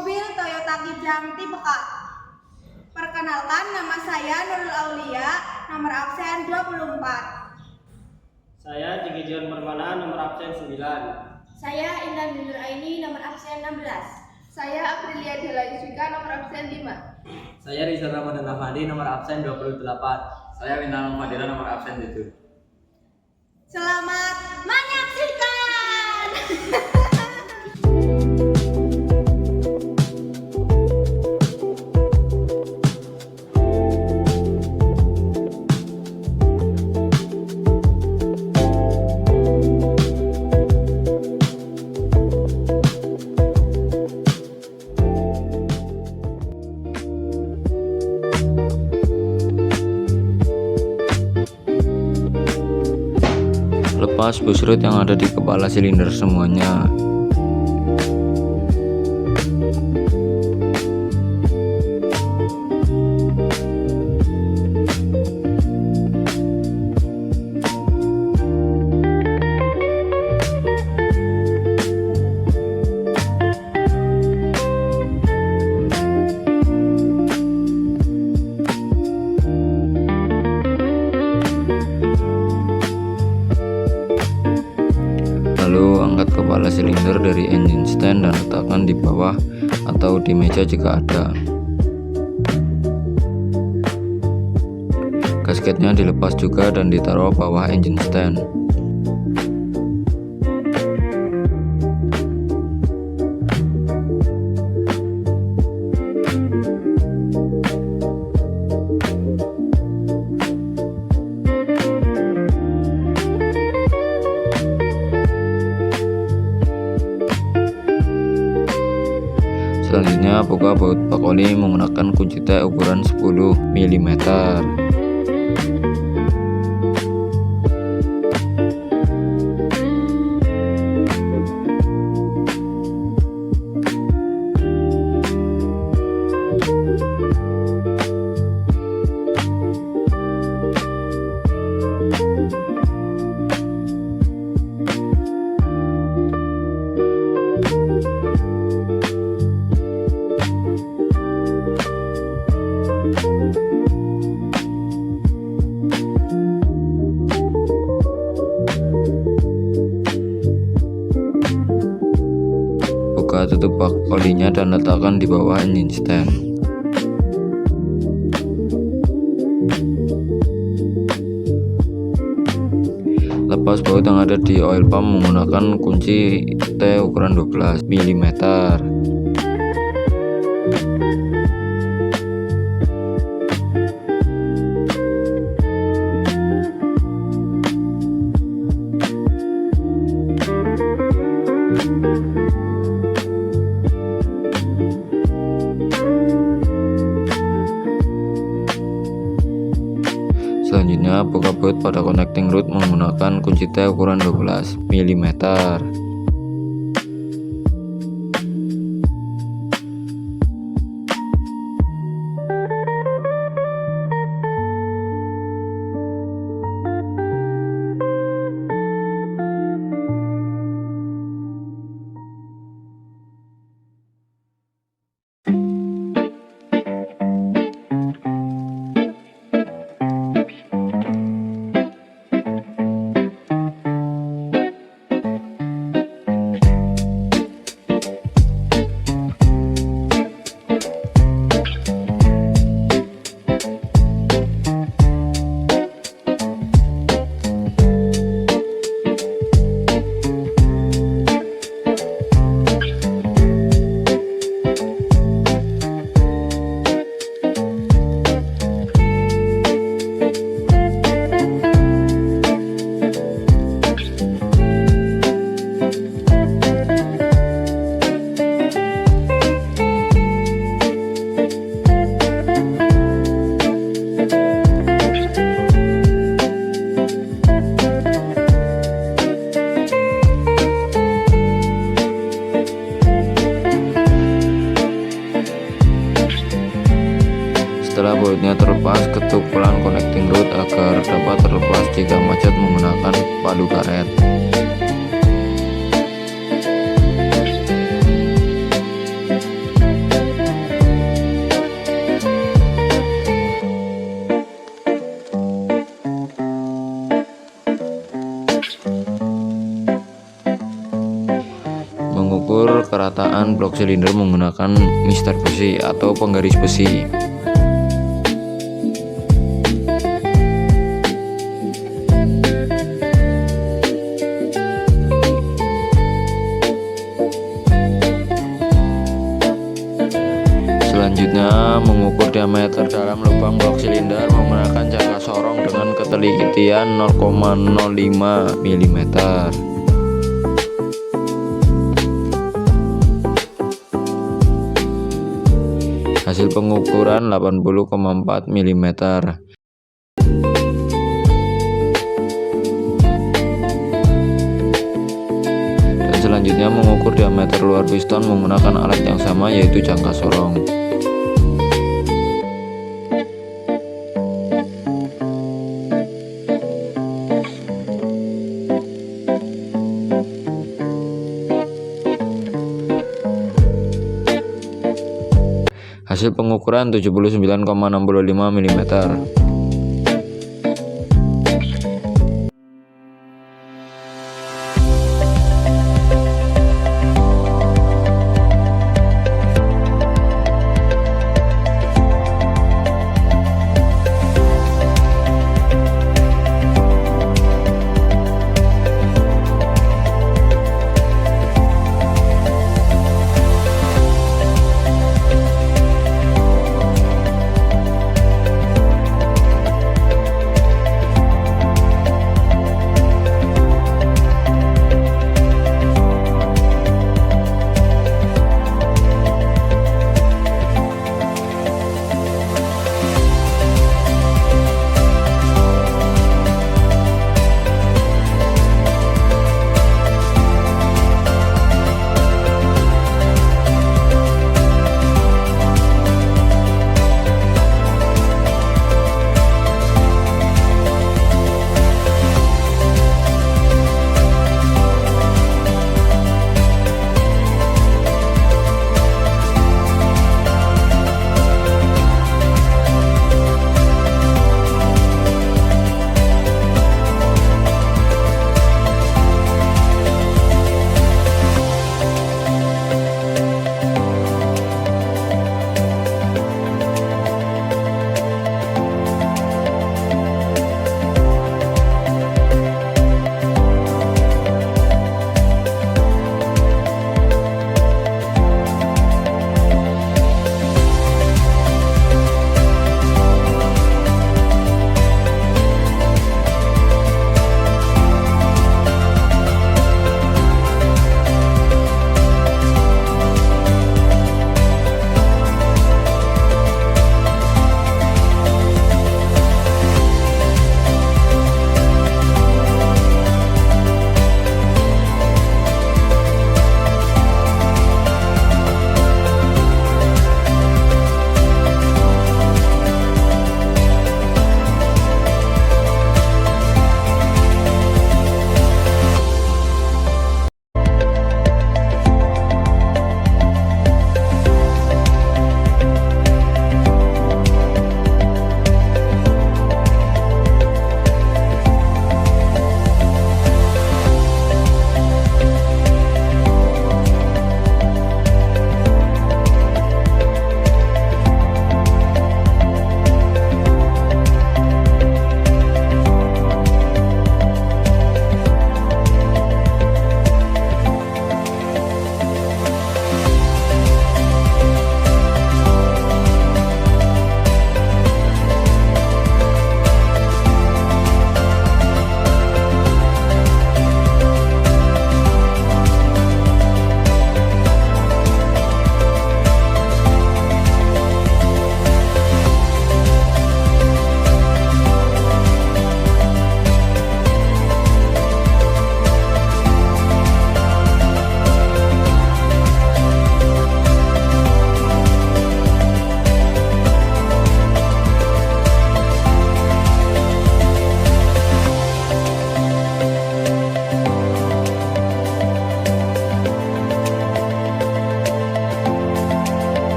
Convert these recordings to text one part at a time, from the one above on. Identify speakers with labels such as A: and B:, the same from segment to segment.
A: mobil Toyota Kijang tipe K. Perkenalkan, nama saya Nurul Aulia, nomor absen 24.
B: Saya Kijang Permana, nomor absen 9.
C: Saya Indah Binur Aini, nomor absen 16.
D: Saya Aprilia Dela Iswika, nomor absen 5.
E: Saya Rizal Ramadhan Afandi, nomor absen 28. Saya Bintang Fadila, nomor absen 7.
A: Selamat menyaksikan.
F: Lepas busrut yang ada di kepala silinder semuanya. Lalu angkat kepala silinder dari engine stand dan letakkan di bawah atau di meja jika ada. Gasketnya dilepas juga dan ditaruh bawah engine stand. Selanjutnya buka baut bak oli menggunakan kunci T ukuran 10 mm. Buka tutup bak olinya dan letakkan di bawah engine stand. Lepas baut yang ada di oil pump menggunakan kunci T ukuran 12 mm. Selanjutnya buka baut pada connecting rod menggunakan kunci T ukuran 12 mm. Setelah bautnya terlepas, ketuk pelan connecting rod agar dapat terlepas jika macet menggunakan palu karet. blok silinder menggunakan mister besi atau penggaris besi. Selanjutnya, mengukur diameter dalam lubang blok silinder menggunakan jangka sorong dengan ketelitian 0,05 mm. Hasil pengukuran 80,4 mm. Dan selanjutnya mengukur diameter luar piston menggunakan alat yang sama, yaitu jangka sorong. Hasil pengukuran 79,65 mm.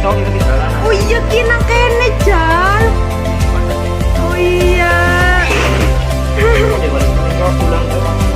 E: cowok itu di jalan.
A: Oh iya kina kene Jal. Oh iya.
E: Oke, balik kau pulang ke rumah.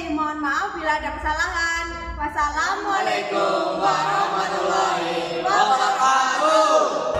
A: kasih. Mohon maaf bila ada kesalahan. Wassalamualaikum warahmatullahi wabarakatuh.